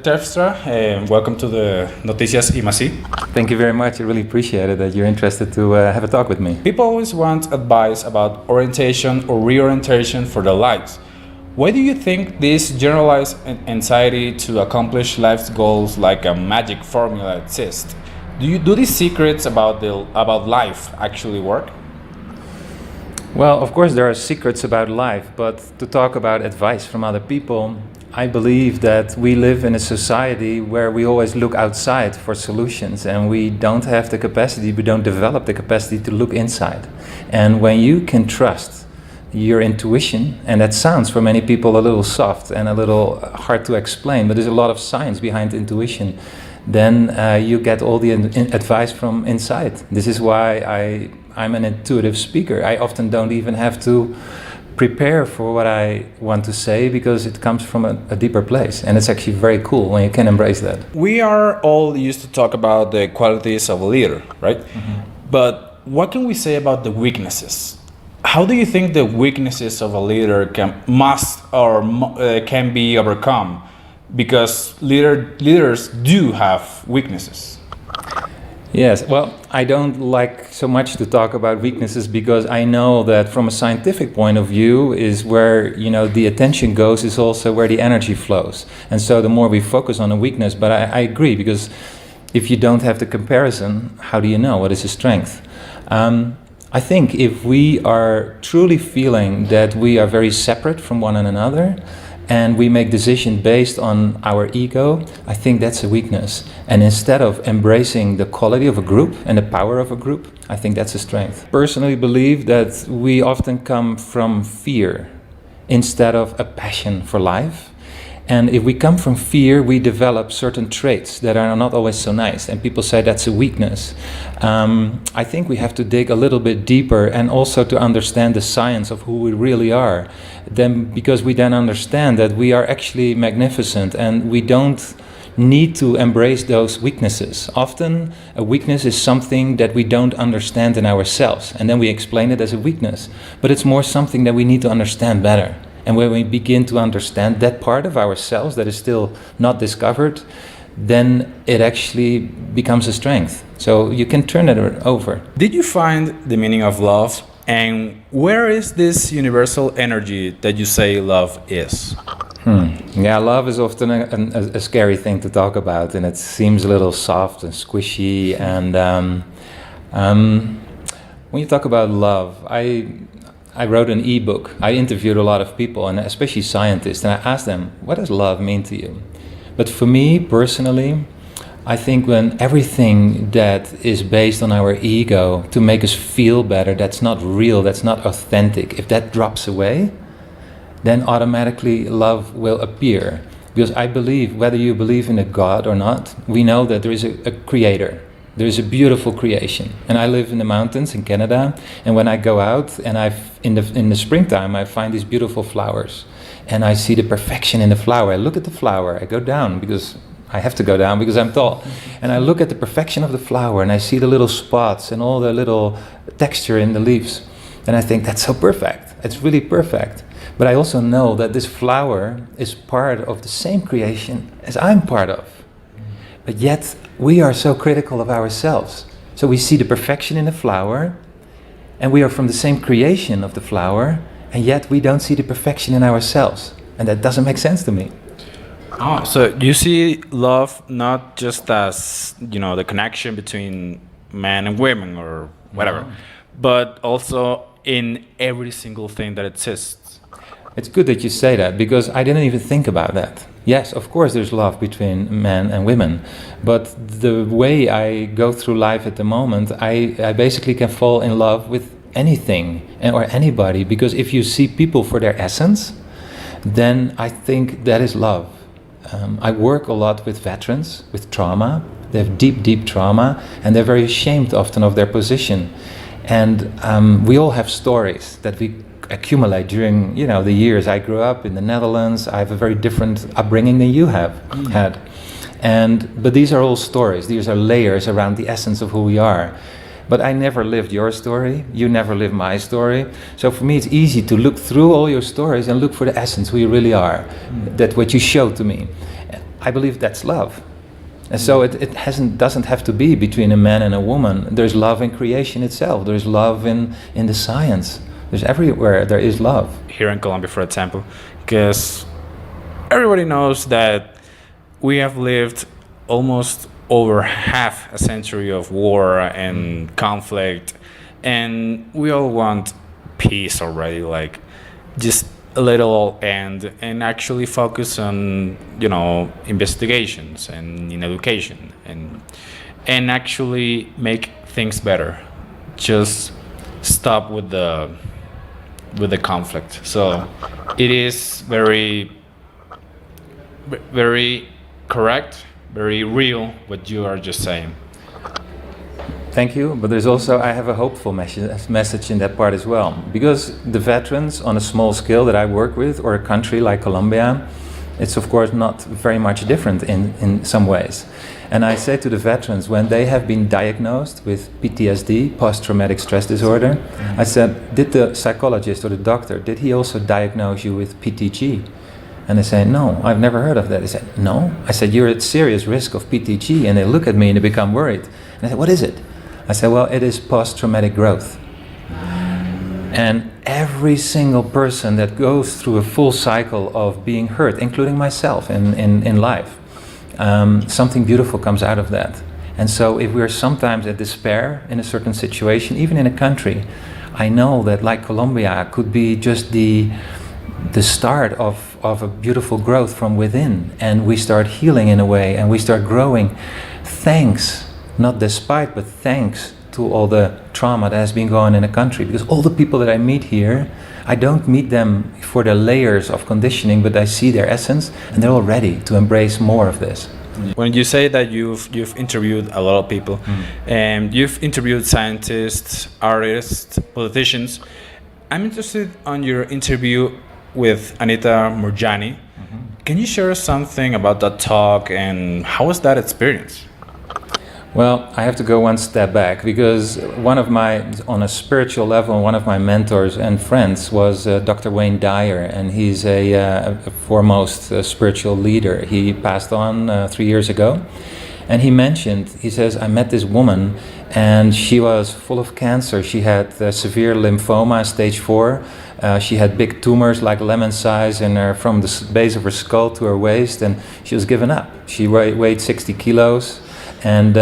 Terpstra, and welcome to the Noticias IMASI. Thank you very much. I really appreciate it that you're interested to have a talk with me. People always want advice about orientation or reorientation for their lives. Why do you think this generalized anxiety to accomplish life's goals like a magic formula exists? Do these secrets about life actually work? Well, of course there are secrets about life, but to talk about advice from other people, I believe that we live in a society where we always look outside for solutions and we don't have the capacity, we don't develop the capacity to look inside. And when you can trust your intuition, and that sounds for many people a little soft and a little hard to explain, but there's a lot of science behind intuition, then you get all the advice from inside. This is why I'm an intuitive speaker. I often don't even have to prepare for what I want to say because it comes from a deeper place, and it's actually very cool when you can embrace that. We are all used to talk about the qualities of a leader, right? Mm-hmm. But what can we say about the weaknesses? How do you think the weaknesses of a leader can be overcome? Because leaders do have weaknesses. Yes, well, I don't like so much to talk about weaknesses because I know that from a scientific point of view is where, the attention goes is also where the energy flows. And so the more we focus on a weakness, but I agree, because if you don't have the comparison, how do you know what is a strength? I think if we are truly feeling that we are very separate from one another, and we make decisions based on our ego, I think that's a weakness. And instead of embracing the quality of a group and the power of a group, I think that's a strength. Personally believe that we often come from fear instead of a passion for life. And if we come from fear, we develop certain traits that are not always so nice. And people say that's a weakness. I think we have to dig a little bit deeper and also to understand the science of who we really are. Because we then understand that we are actually magnificent and we don't need to embrace those weaknesses. Often a weakness is something that we don't understand in ourselves. And then we explain it as a weakness. But it's more something that we need to understand better. And when we begin to understand that part of ourselves that is still not discovered, then it actually becomes a strength. So you can turn it over. Did you find the meaning of love? And where is this universal energy that you say love is? Yeah, love is often a scary thing to talk about, and it seems a little soft and squishy. And when you talk about love, I wrote an ebook. I interviewed a lot of people, and especially scientists, and I asked them, what does love mean to you? But for me, personally, I think when everything that is based on our ego to make us feel better, that's not real, that's not authentic, if that drops away, then automatically love will appear. Because I believe, whether you believe in a God or not, we know that there is a creator. There is a beautiful creation, and I live in the mountains in Canada. And when I go out, and in the springtime, I find these beautiful flowers, and I see the perfection in the flower. I look at the flower. I go down because I have to go down because I'm tall, and I look at the perfection of the flower, and I see the little spots and all the little texture in the leaves, and I think that's so perfect. It's really perfect. But I also know that this flower is part of the same creation as I'm part of. But yet, we are so critical of ourselves. So we see the perfection in the flower, and we are from the same creation of the flower, and yet we don't see the perfection in ourselves. And that doesn't make sense to me. Oh, so you see love not just as, the connection between men and women or whatever, but also in every single thing that exists. It's good that you say that, because I didn't even think about that. Yes, of course there's love between men and women, but the way I go through life at the moment, I basically can fall in love with anything or anybody, because if you see people for their essence, then I think that is love. I work a lot with veterans, with trauma. They have deep trauma, and they're very ashamed often of their position. And we all have stories that we accumulate during the years. I grew up in the Netherlands. I have a very different upbringing than you have had, but these are all stories. These are layers around the essence of who we are. But I never lived your story. You never lived my story. So for me, it's easy to look through all your stories and look for the essence, who you really are. That what you show to me. I believe that's love. And so it doesn't have to be between a man and a woman. There's love in creation itself. There's love in the science. There's everywhere there is love. Here in Colombia, for example, because everybody knows that we have lived almost over half a century of war and conflict, and we all want peace already, like just a little and actually focus on, you know, investigations and in education and actually make things better. Just stop with the conflict. So it is very correct, very real what you are just saying. Thank you, but there's also, I have a hopeful message in that part as well. Because the veterans on a small scale that I work with, or a country like Colombia, it's of course not very much different in some ways. And I say to the veterans, when they have been diagnosed with PTSD, post-traumatic stress disorder, I said, did the psychologist or the doctor, did he also diagnose you with PTG? And they say, no, I've never heard of that. They said, no. I said, you're at serious risk of PTG. And they look at me and they become worried. And I said, what is it? I said, well, it is post-traumatic growth. And every single person that goes through a full cycle of being hurt, including myself in life, something beautiful comes out of that. And so if we're sometimes at despair in a certain situation, even in a country, I know that like Colombia could be just the start of a beautiful growth from within. And we start healing in a way, and we start growing. Thanks, not despite, but thanks to all the trauma that has been going on in a country. Because all the people that I meet here, I don't meet them for the layers of conditioning, but I see their essence, and they're all ready to embrace more of this. When you say that you've interviewed a lot of people, and you've interviewed scientists, artists, politicians, I'm interested on your interview with Anita Murjani. Can you share something about that talk and how was that experience? Well, I have to go one step back, because on a spiritual level, one of my mentors and friends was Dr. Wayne Dyer, and he's a foremost spiritual leader. He passed on 3 years ago, and he says, I met this woman, and she was full of cancer. She had severe lymphoma, stage 4. She had big tumors like lemon size from the base of her skull to her waist, and she was given up. She weighed 60 kilos. And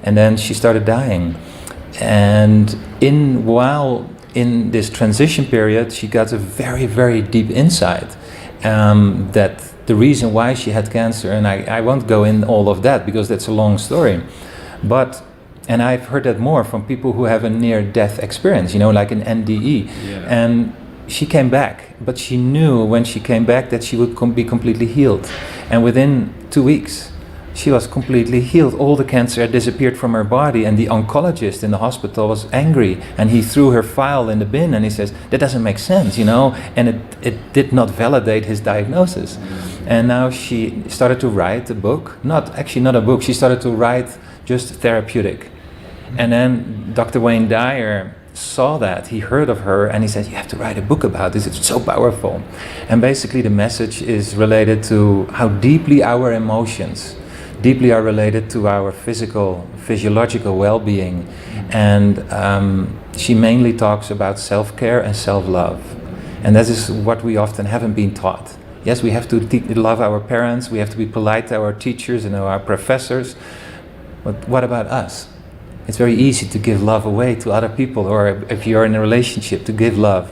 then she started dying. And while in this transition period, she got a very, very deep insight that the reason why she had cancer, and I won't go in all of that because that's a long story, and I've heard that more from people who have a near-death experience, like an NDE. Yeah. And she came back, but she knew when she came back that she would be completely healed. And within 2 weeks, she was completely healed. All the cancer had disappeared from her body, and the oncologist in the hospital was angry, and he threw her file in the bin, and he says, that doesn't make sense, and it did not validate his diagnosis. And now she started to write a book, not a book, she started to write just therapeutic. And then Dr. Wayne Dyer saw that, he heard of her, and he said, you have to write a book about this, it's so powerful. And basically the message is related to how deeply our emotions deeply are related to our physiological well-being. And she mainly talks about self-care and self-love. And that is what we often haven't been taught. Yes, we have to love our parents, we have to be polite to our teachers and our professors, but what about us? It's very easy to give love away to other people, or if you're in a relationship, to give love.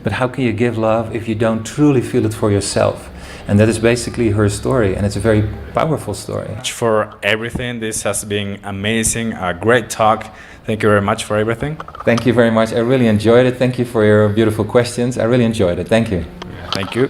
But how can you give love if you don't truly feel it for yourself? And that is basically her story, and it's a very powerful story. For everything, this has been amazing, a great talk. Thank you very much for everything. Thank you very much. I really enjoyed it. Thank you for your beautiful questions. I really enjoyed it. Thank you. Thank you.